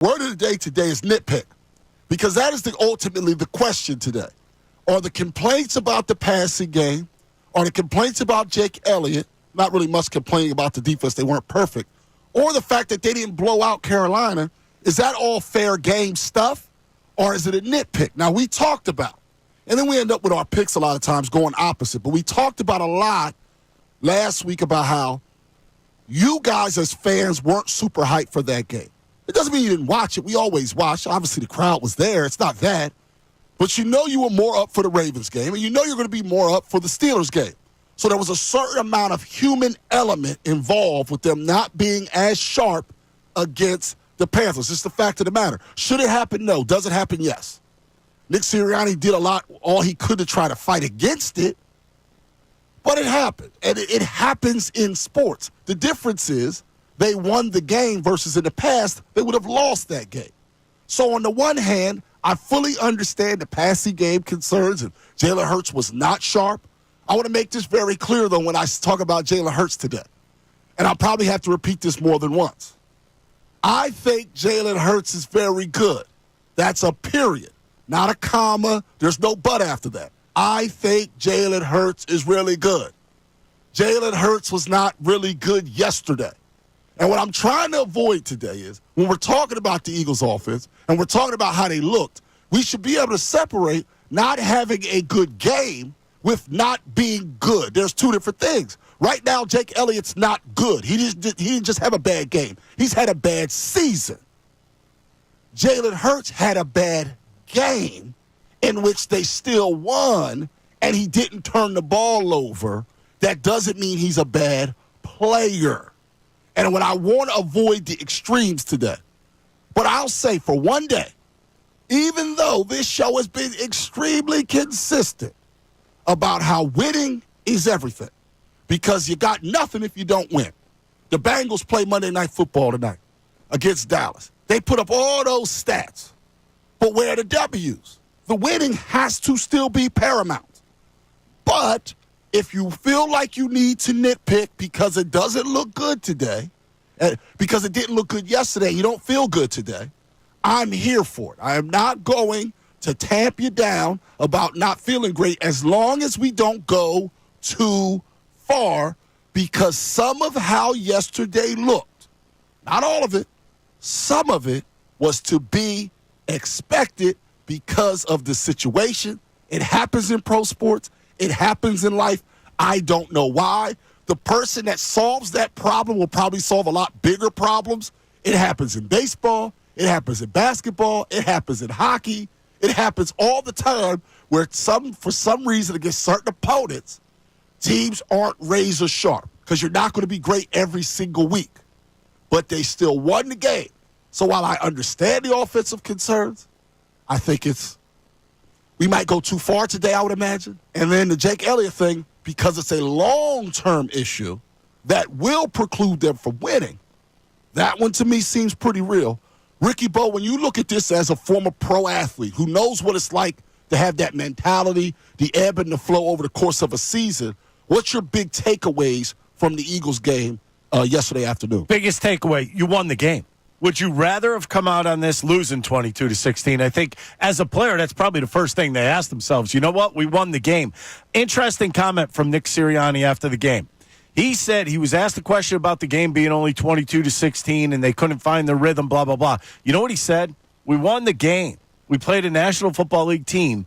Word of the day today is nitpick, because that is ultimately the question today. Are the complaints about the passing game, are the complaints about Jake Elliott, not really much complaining about the defense, they weren't perfect, or the fact that they didn't blow out Carolina, is that all fair game stuff, or is it a nitpick? Now, we talked about, and then we end up with our picks a lot of times going opposite, but we talked about a lot last week about how you guys as fans weren't super hyped for that game. It doesn't mean you didn't watch it. We always watch. Obviously, the crowd was there. It's not that. But you know you were more up for the Ravens game, and you know you're going to be more up for the Steelers game. So there was a certain amount of human element involved with them not being as sharp against the Panthers. It's the fact of the matter. Should it happen? No. Does it happen? Yes. Nick Sirianni did all he could to try to fight against it, but it happened. And it happens in sports. The difference is they won the game versus in the past, they would have lost that game. So on the one hand, I fully understand the passing game concerns, and Jalen Hurts was not sharp. I want to make this very clear, though, when I talk about Jalen Hurts today. And I'll probably have to repeat this more than once. I think Jalen Hurts is very good. That's a period, not a comma. There's no but after that. I think Jalen Hurts is really good. Jalen Hurts was not really good yesterday. And what I'm trying to avoid today is when we're talking about the Eagles offense and we're talking about how they looked, we should be able to separate not having a good game with not being good. There's two different things. Right now, Jake Elliott's not good. He didn't just have a bad game. He's had a bad season. Jalen Hurts had a bad game in which they still won, and he didn't turn the ball over. That doesn't mean he's a bad player. And when I want to avoid the extremes today, but I'll say for one day, even though this show has been extremely consistent about how winning is everything, because you got nothing if you don't win. The Bengals play Monday Night Football tonight against Dallas. They put up all those stats, but where are the W's? The winning has to still be paramount. But if you feel like you need to nitpick because it doesn't look good today, because it didn't look good yesterday, you don't feel good today, I'm here for it. I am not going to tamp you down about not feeling great as long as we don't go too far, because some of how yesterday looked, not all of it, some of it was to be expected because of the situation. It happens in pro sports. It happens in life. I don't know why. The person that solves that problem will probably solve a lot bigger problems. It happens in baseball. It happens in basketball. It happens in hockey. It happens all the time where for some reason against certain opponents, teams aren't razor sharp because you're not going to be great every single week. But they still won the game. So while I understand the offensive concerns, I think we might go too far today, I would imagine. And then the Jake Elliott thing, because it's a long-term issue that will preclude them from winning, that one to me seems pretty real. Ricky Bo, when you look at this as a former pro athlete who knows what it's like to have that mentality, the ebb and the flow over the course of a season, what's your big takeaways from the Eagles game yesterday afternoon? Biggest takeaway, you won the game. Would you rather have come out on this losing 22-16? I think as a player, that's probably the first thing they ask themselves. You know what? We won the game. Interesting comment from Nick Sirianni after the game. He said he was asked a question about the game being only 22-16 and they couldn't find the rhythm, blah, blah, blah. You know what he said? We won the game. We played a National Football League team.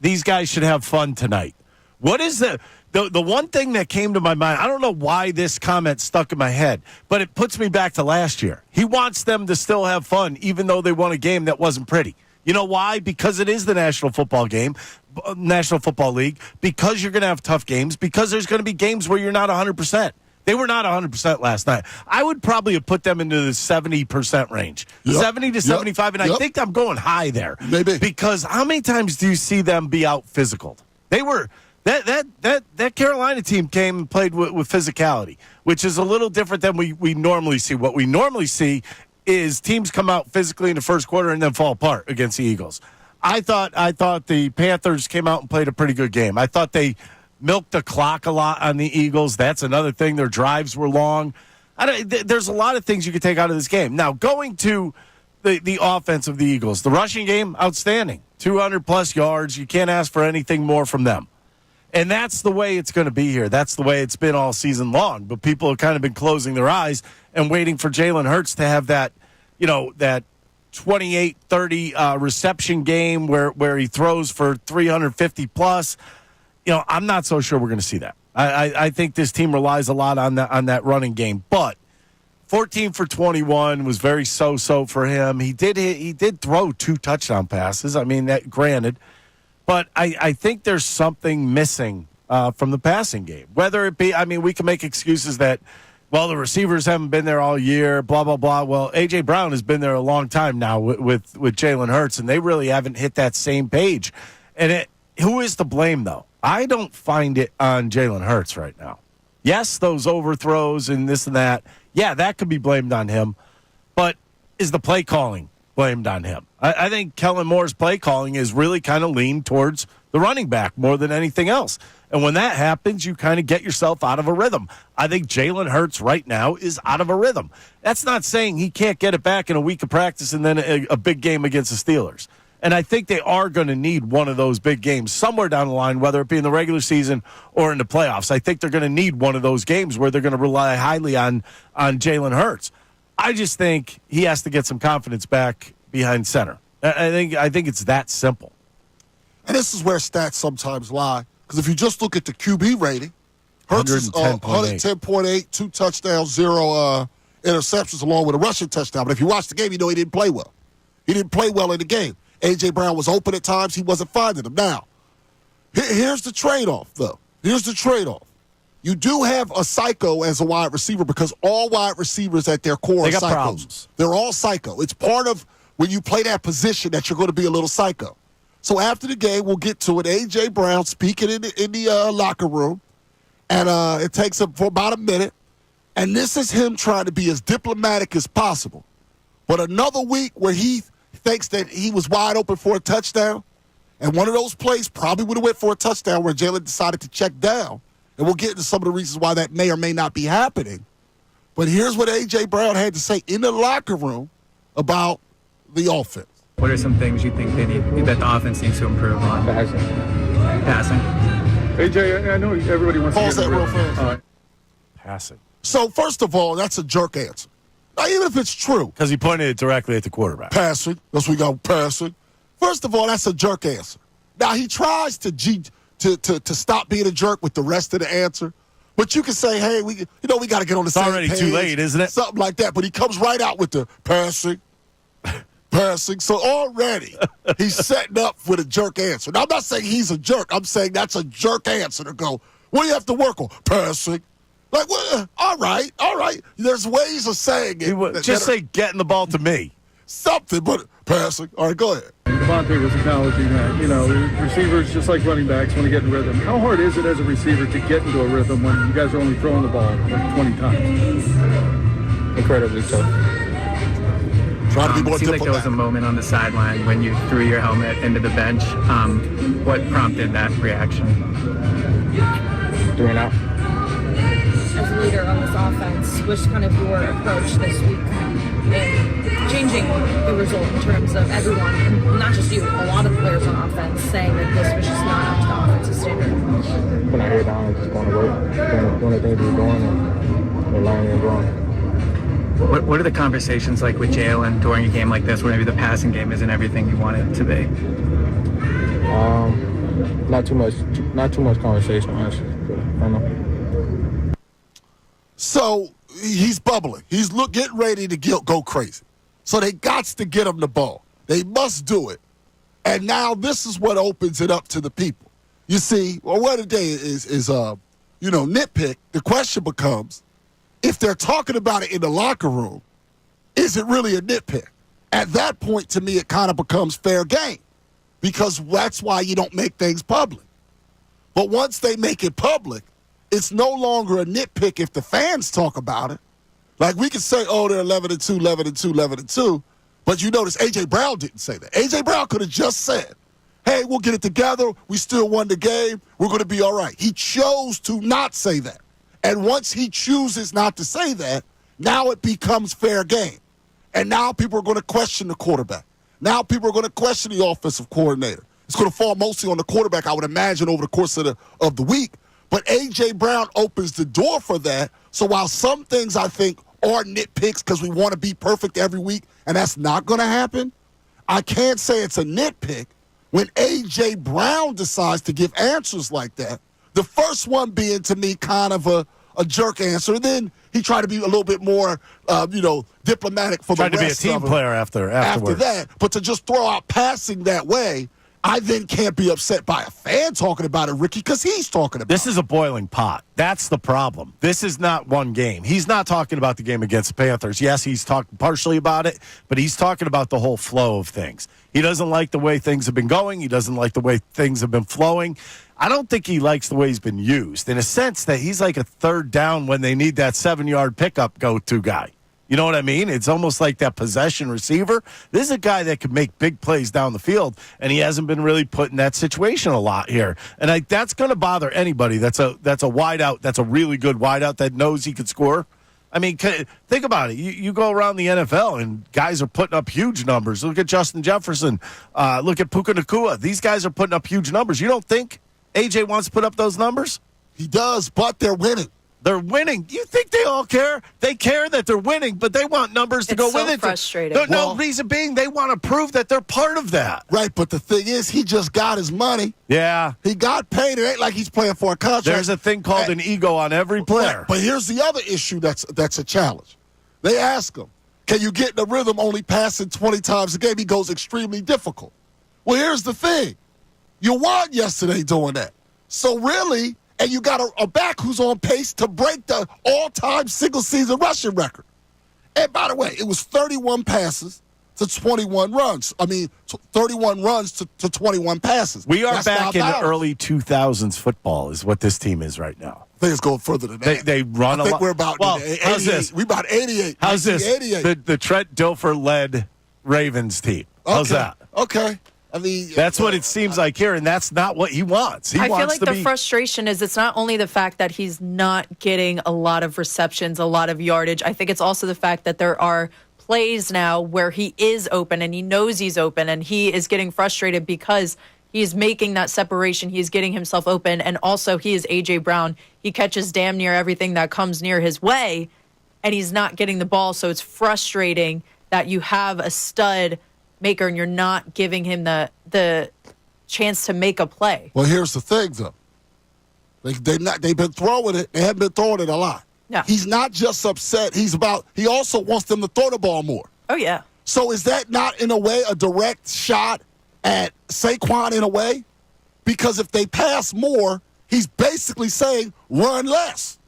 These guys should have fun tonight. What is the one thing that came to my mind? I don't know why this comment stuck in my head, but it puts me back to last year. He wants them to still have fun, even though they won a game that wasn't pretty. You know why? Because it is the National Football League, because you're going to have tough games, because there's going to be games where you're not 100%. They were not 100% last night. I would probably have put them into the 70% range, 70 to 75, and I think I'm going high there. Maybe. Because how many times do you see them be out physical? They were that Carolina team came and played with physicality, which is a little different than we normally see. What we normally see is teams come out physically in the first quarter and then fall apart against the Eagles. I thought the Panthers came out and played a pretty good game. I thought they milked the clock a lot on the Eagles. That's another thing. Their drives were long. There's a lot of things you could take out of this game. Now, going to the offense of the Eagles. The rushing game, outstanding. 200-plus yards. You can't ask for anything more from them. And that's the way it's going to be here. That's the way it's been all season long. But people have kind of been closing their eyes and waiting for Jalen Hurts to have that, that 28-30 reception game where he throws for 350-plus. I'm not so sure we're going to see that. I think this team relies a lot on that running game. But 14 for 21 was very so-so for him. He did throw 2 touchdown passes. I mean, that granted. But I think there's something missing from the passing game. Whether it be, we can make excuses that, the receivers haven't been there all year, blah, blah, blah. Well, A.J. Brown has been there a long time now with Jalen Hurts, and they really haven't hit that same page. And who is to blame, though? I don't find it on Jalen Hurts right now. Yes, those overthrows and this and that. Yeah, that could be blamed on him. But is the play calling blamed on him? I think Kellen Moore's play calling is really kind of leaned towards the running back more than anything else. And when that happens, you kind of get yourself out of a rhythm. I think Jalen Hurts right now is out of a rhythm. That's not saying he can't get it back in a week of practice and then a big game against the Steelers. And I think they are going to need one of those big games somewhere down the line, whether it be in the regular season or in the playoffs. I think they're going to need one of those games where they're going to rely highly on Jalen Hurts. I just think he has to get some confidence back behind center. I think it's that simple. And this is where stats sometimes lie. Because if you just look at the QB rating, Hurts is 110.8, 2 touchdowns, 0 interceptions, along with a rushing touchdown. But if you watch the game, you know he didn't play well. He didn't play well in the game. A.J. Brown was open at times. He wasn't finding them. Now, here's the trade-off, though. Here's the trade-off. You do have a psycho as a wide receiver because all wide receivers at their core are psychos. Problems. They're all psycho. It's part of when you play that position that you're going to be a little psycho. So after the game, we'll get to it. A.J. Brown speaking in the locker room, and it takes him for about a minute. And this is him trying to be as diplomatic as possible. But another week where he thinks that he was wide open for a touchdown, and one of those plays probably would have went for a touchdown where Jalen decided to check down. And we'll get into some of the reasons why that may or may not be happening. But here's what A.J. Brown had to say in the locker room about the offense. What are some things you think that the offense needs to improve on? Passing. AJ, I know everybody wants Pause to get that real fast. Passing. So, first of all, that's a jerk answer. Now, even if it's true. Because he pointed it directly at the quarterback. Passing. That's what we got, passing. First of all, that's a jerk answer. Now, he tries to stop being a jerk with the rest of the answer. But you can say, hey, we got to get on the same page. It's already too late, isn't it? Something like that. But he comes right out with the passing. Passing. So already he's setting up with a jerk answer. Now, I'm not saying he's a jerk. I'm saying that's a jerk answer to go, what do you have to work on? Passing. Like, well, all right. There's ways of saying it. Just say getting the ball to me. Something, but passing. All right, go ahead. Devontae was acknowledging that, receivers, just like running backs, want to get in rhythm. How hard is it as a receiver to get into a rhythm when you guys are only throwing the ball like 20 times? Incredibly tough. Try to be more it seemed like there was a moment on the sideline when you threw your helmet into the bench. What prompted that reaction? 3 and out. As a leader on this offense, what's kind of your approach this week in changing the result in terms of everyone, and not just you, a lot of players on offense saying that this was just not up to the offensive standard? Putting our head down and just going to work, doing the things we're doing and learning and growing. What are the conversations like with Jalen during a game like this where maybe the passing game isn't everything you want it to be? Not too much conversation, honestly. I don't know. So he's bubbling. He's getting ready to go crazy. So they got to get him the ball. They must do it. And now this is what opens it up to the people. You see, well, what today is nitpick. The question becomes, if they're talking about it in the locker room, is it really a nitpick? At that point, to me, it kind of becomes fair game because that's why you don't make things public. But once they make it public, it's no longer a nitpick if the fans talk about it. Like we can say, oh, they're 11-2, 11-2, 11-2, but you notice A.J. Brown didn't say that. A.J. Brown could have just said, hey, we'll get it together. We still won the game. We're going to be all right. He chose to not say that. And once he chooses not to say that, now it becomes fair game. And now people are going to question the quarterback. Now people are going to question the offensive coordinator. It's going to fall mostly on the quarterback, I would imagine, over the course of the week. But A.J. Brown opens the door for that. So while some things I think are nitpicks because we want to be perfect every week, and that's not going to happen, I can't say it's a nitpick when A.J. Brown decides to give answers like that. The first one being, to me, kind of a jerk answer. And then he tried to be a little bit more, diplomatic for the rest of it. Tried to be a team player afterwards. After that. But to just throw out passing that way, I then can't be upset by a fan talking about it, Ricky, because he's talking about it. This is a boiling pot. That's the problem. This is not one game. He's not talking about the game against the Panthers. Yes, he's talking partially about it, but he's talking about the whole flow of things. He doesn't like the way things have been going. He doesn't like the way things have been flowing. I don't think he likes the way he's been used, in a sense that he's like a third down when they need that 7-yard pickup go-to guy. You know what I mean? It's almost like that possession receiver. This is a guy that can make big plays down the field, and he hasn't been really put in that situation a lot here. And that's going to bother anybody. That's a wideout. That's a really good wideout that knows he could score. I mean, think about it. You go around the NFL, and guys are putting up huge numbers. Look at Justin Jefferson. Look at Puka Nacua. These guys are putting up huge numbers. You don't think A.J. wants to put up those numbers? He does, but they're winning. They're winning. You think they all care? They care that they're winning, but they want numbers to go with it. It's so frustrating. No, reason being they want to prove that they're part of that. Right, but the thing is, he just got his money. Yeah. He got paid. It ain't like he's playing for a contract. There's a thing called an ego on every player. Right, but here's the other issue that's a challenge. They ask him, can you get in the rhythm only passing 20 times a game? He goes, extremely difficult. Well, here's the thing. You won yesterday doing that. So really, and you got a back who's on pace to break the all-time single-season rushing record. And by the way, it was 31 passes to 21 runs. 31 runs to 21 passes. We are That's back in the $5. early 2000s football is what this team is right now. I think it's going further than that. They run I a think lot. we're about Well, 88. how's this? We're about 88. How's this? 88. The Trent Dilfer-led Ravens team. How's that? Okay. That's what it seems like here, and that's not what he wants. I feel like the frustration is it's not only the fact that he's not getting a lot of receptions, a lot of yardage. I think it's also the fact that there are plays now where he is open and he knows he's open, and he is getting frustrated because he's making that separation. He's getting himself open, and also he is A.J. Brown. He catches damn near everything that comes near his way, and he's not getting the ball, so it's frustrating that you have a stud maker and you're not giving him the chance to make a play. Well, here's the thing, though. They've been throwing it. They haven't been throwing it a lot. No. He's not just upset. He also wants them to throw the ball more. Oh, yeah. So is that not, in a way, a direct shot at Saquon in a way? Because if they pass more, he's basically saying run less.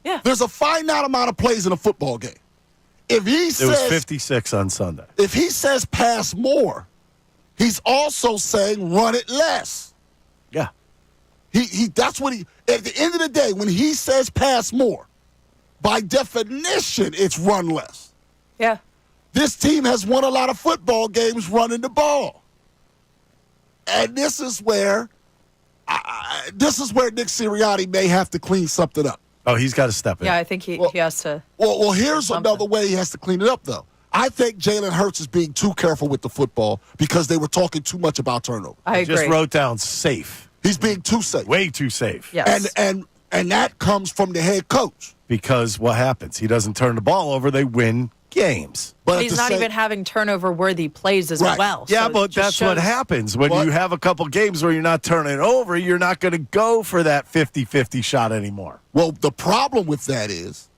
Yeah. There's a finite amount of plays in a football game. It was 56 on Sunday. If he says pass more, he's also saying run it less. Yeah. That's what at the end of the day, when he says pass more, by definition, it's run less. Yeah. This team has won a lot of football games running the ball. And this is where Nick Sirianni may have to clean something up. Oh, he's got to step in. Yeah, I think he has to. Well, here's another way he has to clean it up, though. I think Jalen Hurts is being too careful with the football because they were talking too much about turnover. I agree. Just wrote down safe. He's being too safe. Way too safe. Yes. And that comes from the head coach. Because what happens? He doesn't turn the ball over. They win games. But he's not even having turnover-worthy plays as well. Yeah, so but that's what happens. When you have a couple games where you're not turning it over, you're not going to go for that 50-50 shot anymore. Well, the problem with that is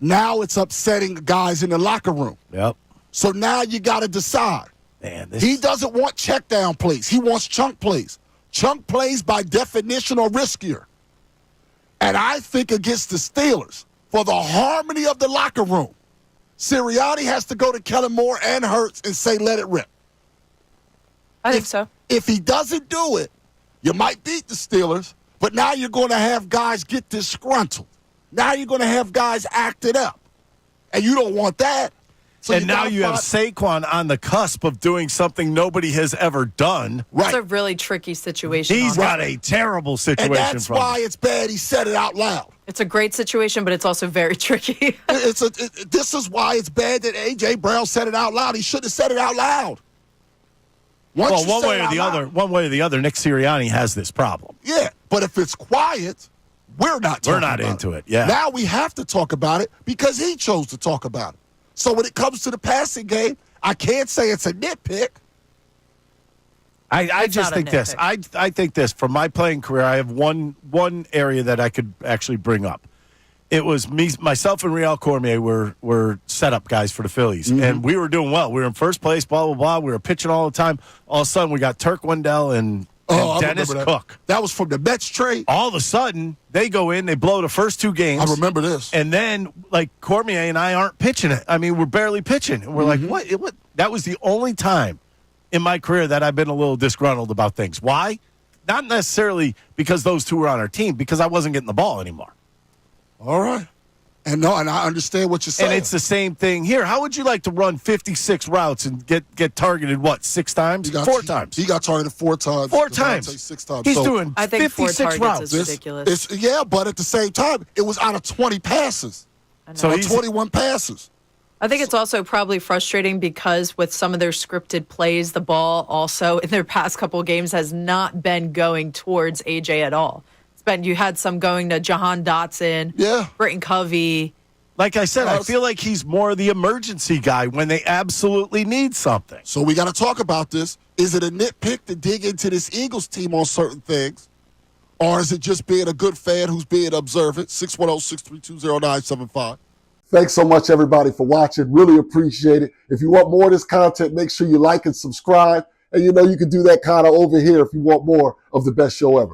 now it's upsetting guys in the locker room. Yep. So now you got to decide. Man, he doesn't want check down plays. He wants chunk plays. Chunk plays, by definition, are riskier. And I think against the Steelers, for the harmony of the locker room, Sirianni has to go to Kellen Moore and Hurts and say, let it rip. I think so. If he doesn't do it, you might beat the Steelers, but now you're going to have guys get disgruntled. Now you're going to have guys acted up. And you don't want that. So and now you have Saquon on the cusp of doing something nobody has ever done. Right. It's a really tricky situation. He's got a terrible situation. And that's why it's bad he said it out loud. It's a great situation, but it's also very tricky. This is why it's bad that A.J. Brown said it out loud. He shouldn't have said it out loud. Well, one way or the other, Nick Sirianni has this problem. Yeah, but if it's quiet, we're not into it. Yeah. Now we have to talk about it because he chose to talk about it. So when it comes to the passing game, I can't say it's a nitpick. I just think this. I think this. From my playing career, I have one area that I could actually bring up. It was myself and Real Cormier were setup guys for the Phillies, and we were doing well. We were in first place, blah, blah, blah. We were pitching all the time. All of a sudden, we got Turk Wendell and Dennis Cook. That was from the Mets trade. All of a sudden, they go in, they blow the first 2 games. I remember this. And then, like, Cormier and I aren't pitching it. I mean, we're barely pitching. And we're like, what? That was the only time in my career that I've been a little disgruntled about things. Why? Not necessarily because those 2 were on our team, because I wasn't getting the ball anymore. All right. And I understand what you're saying. And it's the same thing here. How would you like to run 56 routes and get targeted, 6 times? 4 times. He got targeted 4 times. 4 times. 6 times. He's doing I think 56 4 targets routes. is ridiculous. Yeah, but at the same time, it was out of 20 passes. So he's 21 passes. I think it's also probably frustrating because with some of their scripted plays, the ball also in their past couple of games has not been going towards AJ at all. You had some going to Jahan Dotson, Britton Covey. Like I said, I feel like he's more the emergency guy when they absolutely need something. So we got to talk about this. Is it a nitpick to dig into this Eagles team on certain things? Or is it just being a good fan who's being observant? 610-632-0975. Thanks so much, everybody, for watching. Really appreciate it. If you want more of this content, make sure you like and subscribe. And you know you can do that kind of over here if you want more of the best show ever.